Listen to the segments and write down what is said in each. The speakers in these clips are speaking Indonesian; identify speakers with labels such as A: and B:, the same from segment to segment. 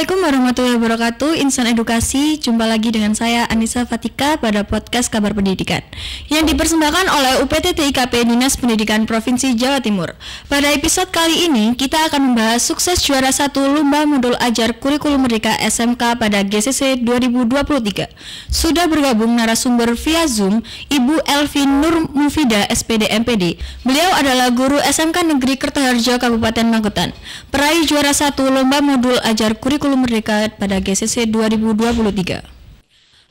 A: Assalamualaikum warahmatullahi wabarakatuh. Insan Edukasi, jumpa lagi dengan saya Anissa Fatika pada podcast Kabar Pendidikan yang dipersembahkan oleh UPT TIKP Dinas Pendidikan Provinsi Jawa Timur. Pada episode kali ini kita akan membahas sukses juara 1 Lomba Modul Ajar Kurikulum Merdeka SMK pada GCC 2023. Sudah bergabung narasumber via Zoom Ibu Elvin Nur Mufida SPD MPD. Beliau adalah guru SMK Negeri Kertoharjo Kabupaten Magetan, peraih juara 1 Lomba Modul Ajar Kurikulum Merdeka pada GCC 2023.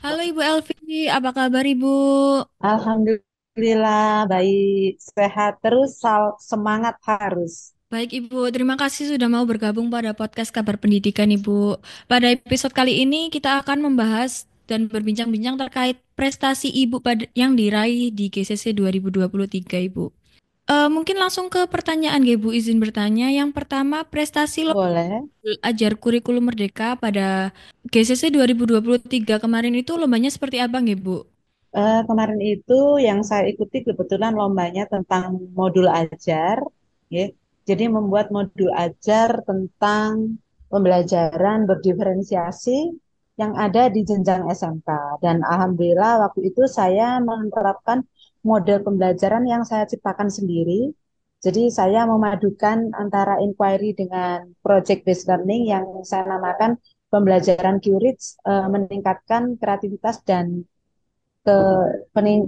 A: Halo Ibu Elvi, apa kabar Ibu?
B: Alhamdulillah baik, sehat terus, semangat harus.
A: Baik Ibu, terima kasih sudah mau bergabung pada podcast Kabar Pendidikan Ibu. Pada episode kali ini kita akan membahas dan berbincang-bincang terkait prestasi Ibu yang diraih di GCC 2023 Ibu. Mungkin langsung ke pertanyaan ya, Bu. Izin bertanya. Yang pertama, prestasi Lomba
B: Boleh.
A: Ajar Kurikulum Merdeka pada GCC 2023 kemarin itu lombanya seperti apa nggih, Bu?
B: Kemarin itu yang saya ikuti kebetulan lombanya tentang modul ajar, ya. Jadi membuat modul ajar tentang pembelajaran berdiferensiasi yang ada di jenjang SMK. Dan alhamdulillah waktu itu saya menerapkan model pembelajaran yang saya ciptakan sendiri. Jadi saya memadukan antara inquiry dengan project based learning yang saya namakan pembelajaran QRIDS, meningkatkan kreativitas dan ke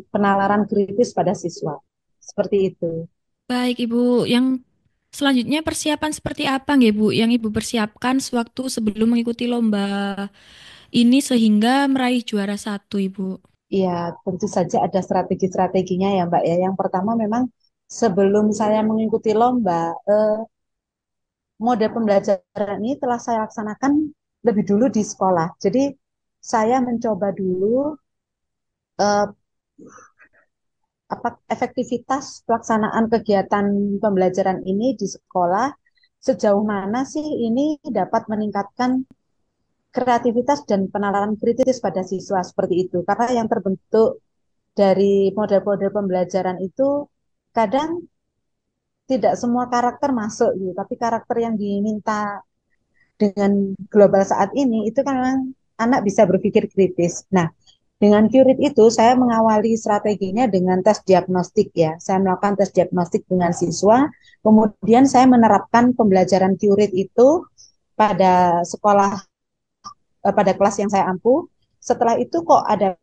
B: penalaran kritis pada siswa. Seperti itu.
A: Baik, Ibu. Yang selanjutnya persiapan seperti apa nggih, Bu? Yang Ibu persiapkan sewaktu sebelum mengikuti lomba ini sehingga meraih juara 1, Ibu.
B: Iya, tentu saja ada strategi-strateginya ya, Mbak ya. Yang pertama memang sebelum saya mengikuti lomba, model pembelajaran ini telah saya laksanakan lebih dulu di sekolah. Jadi saya mencoba dulu eh, apa efektivitas pelaksanaan kegiatan pembelajaran ini di sekolah, sejauh mana sih ini dapat meningkatkan kreativitas dan penalaran kritis pada siswa seperti itu. Karena yang terbentuk dari model-model pembelajaran itu kadang tidak semua karakter masuk gitu, tapi karakter yang diminta dengan global saat ini itu kan memang anak bisa berpikir kritis. Nah, dengan QRIT itu saya mengawali strateginya dengan tes diagnostik ya. Saya melakukan tes diagnostik dengan siswa, kemudian saya menerapkan pembelajaran QRIT itu pada sekolah, pada kelas yang saya ampu. Setelah itu kok ada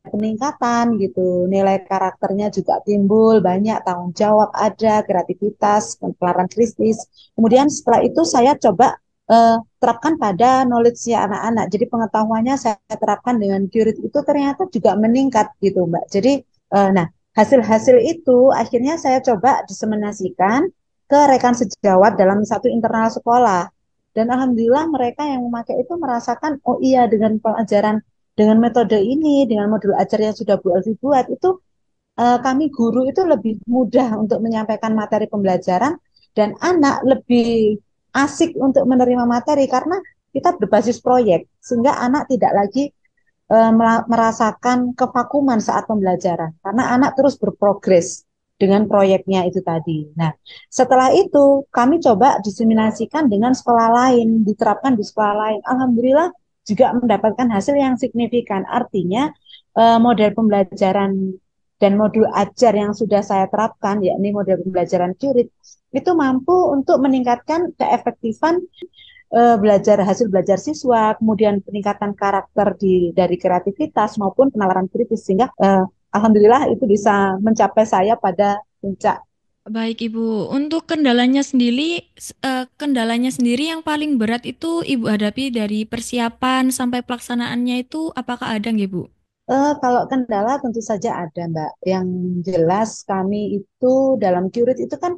B: peningkatan gitu, nilai karakternya juga timbul, banyak tanggung jawab ada, kreativitas, penalaran kritis. Kemudian setelah itu saya coba terapkan pada knowledge-nya anak-anak. Jadi pengetahuannya saya terapkan dengan QRIT itu ternyata juga meningkat gitu, Mbak. Jadi nah, hasil-hasil itu akhirnya saya coba diseminasikan ke rekan sejawat dalam satu internal sekolah. Dan alhamdulillah mereka yang memakai itu merasakan, oh iya dengan pelajaran dengan metode ini, dengan modul ajar yang sudah Bu Elvi buat, itu kami guru itu lebih mudah untuk menyampaikan materi pembelajaran dan anak lebih asik untuk menerima materi karena kita berbasis proyek, sehingga anak tidak lagi merasakan kevakuman saat pembelajaran, karena anak terus berprogres dengan proyeknya itu tadi. Nah, setelah itu kami coba diseminasikan dengan sekolah lain, diterapkan di sekolah lain. Alhamdulillah juga mendapatkan hasil yang signifikan. Artinya model pembelajaran dan modul ajar yang sudah saya terapkan, yakni model pembelajaran QRIT, itu mampu untuk meningkatkan keefektifan belajar hasil belajar siswa, kemudian peningkatan karakter dari kreativitas maupun penalaran kritis sehingga alhamdulillah itu bisa mencapai saya pada puncak.
A: Baik Ibu, untuk kendalanya sendiri yang paling berat itu Ibu hadapi dari persiapan sampai pelaksanaannya itu apakah ada nggih Bu?
B: Kalau kendala tentu saja ada, Mbak. Yang jelas kami itu dalam QRIT itu kan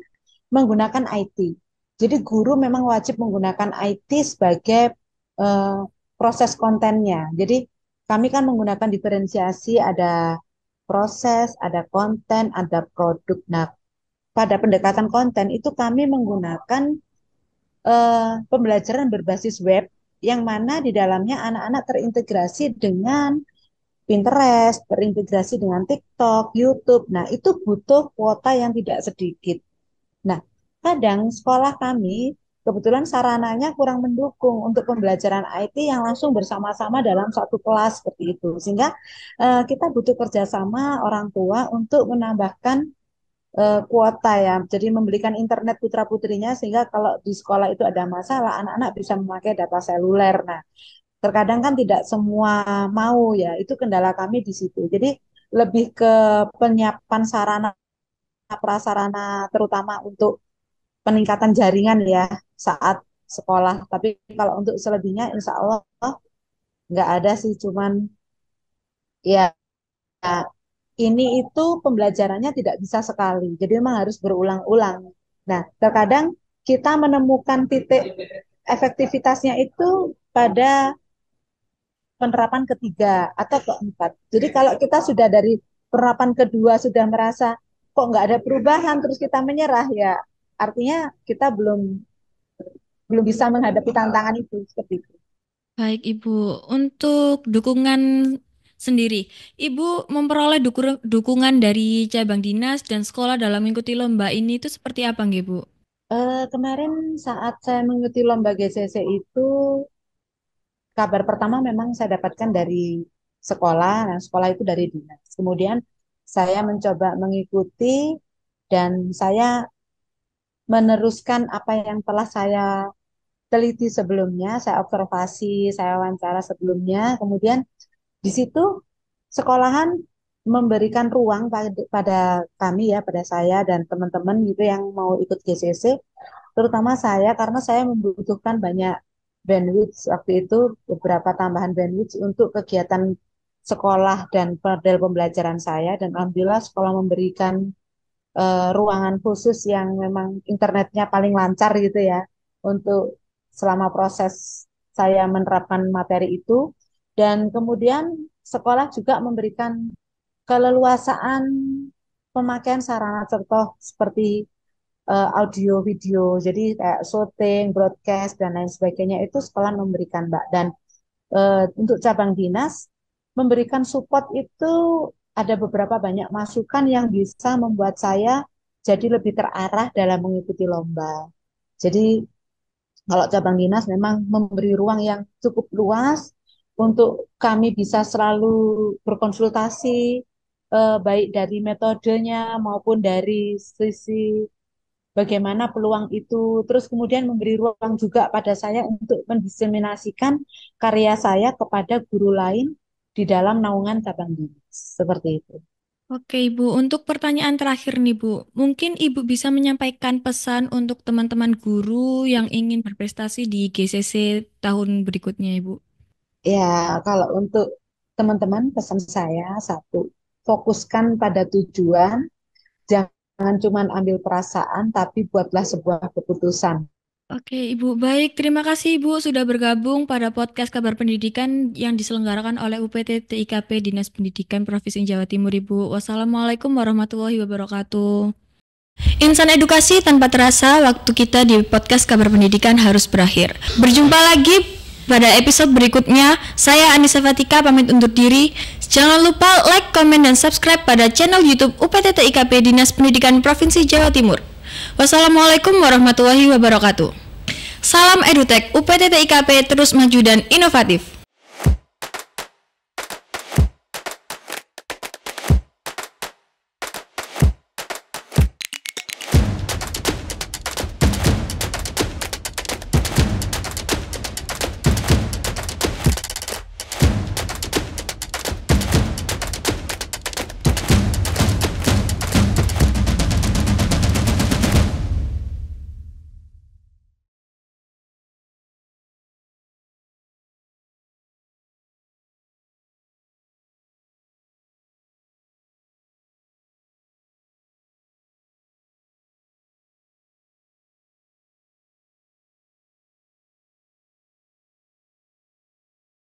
B: menggunakan IT. Jadi guru memang wajib menggunakan IT sebagai eh, proses kontennya. Jadi kami kan menggunakan diferensiasi, ada proses, ada konten, ada produk. Nah, pada pendekatan konten itu kami menggunakan pembelajaran berbasis web yang mana di dalamnya anak-anak terintegrasi dengan Pinterest, terintegrasi dengan TikTok, YouTube. Nah, itu butuh kuota yang tidak sedikit. Nah, kadang sekolah kami kebetulan sarananya kurang mendukung untuk pembelajaran IT yang langsung bersama-sama dalam satu kelas seperti itu. Sehingga kita butuh kerjasama orang tua untuk menambahkan kuota ya. Jadi membelikan internet putra-putrinya sehingga kalau di sekolah itu ada masalah, anak-anak bisa memakai data seluler. Nah, terkadang kan tidak semua mau ya. Itu kendala kami di situ. Jadi lebih ke penyiapan sarana prasarana terutama untuk peningkatan jaringan ya saat sekolah. Tapi kalau untuk selebihnya insya Allah nggak ada sih, cuman ya ini itu pembelajarannya tidak bisa sekali. Jadi memang harus berulang-ulang. Nah, terkadang kita menemukan titik efektivitasnya itu pada penerapan ketiga atau keempat. Jadi kalau kita sudah dari penerapan kedua sudah merasa kok nggak ada perubahan, terus kita menyerah ya, artinya kita belum belum bisa menghadapi tantangan itu seperti itu.
A: Baik, Ibu. Untuk dukungan sendiri, Ibu memperoleh dukungan dari cabang dinas dan sekolah dalam mengikuti lomba ini itu seperti apa, nggih, Bu?
B: Kemarin saat saya mengikuti lomba GCC itu, kabar pertama memang saya dapatkan dari sekolah, nah sekolah itu dari dinas. Kemudian saya mencoba mengikuti dan saya meneruskan apa yang telah saya teliti sebelumnya, saya observasi, saya wawancara sebelumnya. Kemudian di situ sekolahan memberikan ruang pada kami ya, pada saya dan teman-teman gitu yang mau ikut GCC, terutama saya karena saya membutuhkan banyak bandwidth waktu itu, beberapa tambahan bandwidth untuk kegiatan sekolah dan model pembelajaran saya, dan alhamdulillah sekolah memberikan ruangan khusus yang memang internetnya paling lancar gitu ya untuk selama proses saya menerapkan materi itu. Dan kemudian sekolah juga memberikan keleluasaan pemakaian sarana contoh seperti audio video, jadi kayak syuting, broadcast dan lain sebagainya itu sekolah memberikan, Mbak. Dan untuk cabang dinas memberikan support itu ada beberapa banyak masukan yang bisa membuat saya jadi lebih terarah dalam mengikuti lomba. Jadi kalau cabang dinas memang memberi ruang yang cukup luas untuk kami bisa selalu berkonsultasi, baik dari metodenya maupun dari sisi bagaimana peluang itu. Terus kemudian memberi ruang juga pada saya untuk mendiseminasikan karya saya kepada guru lain di dalam naungan cabang dinas. Seperti itu.
A: Oke, Ibu. Untuk pertanyaan terakhir nih, Bu. Mungkin Ibu bisa menyampaikan pesan untuk teman-teman guru yang ingin berprestasi di GCC tahun berikutnya, Ibu.
B: Ya, kalau untuk teman-teman pesan saya satu, fokuskan pada tujuan, jangan cuma ambil perasaan, tapi buatlah sebuah keputusan.
A: Oke, Ibu. Baik, terima kasih Ibu sudah bergabung pada podcast Kabar Pendidikan yang diselenggarakan oleh UPT TIKP Dinas Pendidikan Provinsi Jawa Timur, Ibu. Wassalamualaikum warahmatullahi wabarakatuh. Insan edukasi tanpa terasa, waktu kita di podcast Kabar Pendidikan harus berakhir. Berjumpa lagi pada episode berikutnya. Saya Anissa Fatika pamit undur diri. Jangan lupa like, komen, dan subscribe pada channel YouTube UPT TIKP Dinas Pendidikan Provinsi Jawa Timur. Wassalamualaikum warahmatullahi wabarakatuh. Salam EduTech, UPT TIKP terus maju dan inovatif.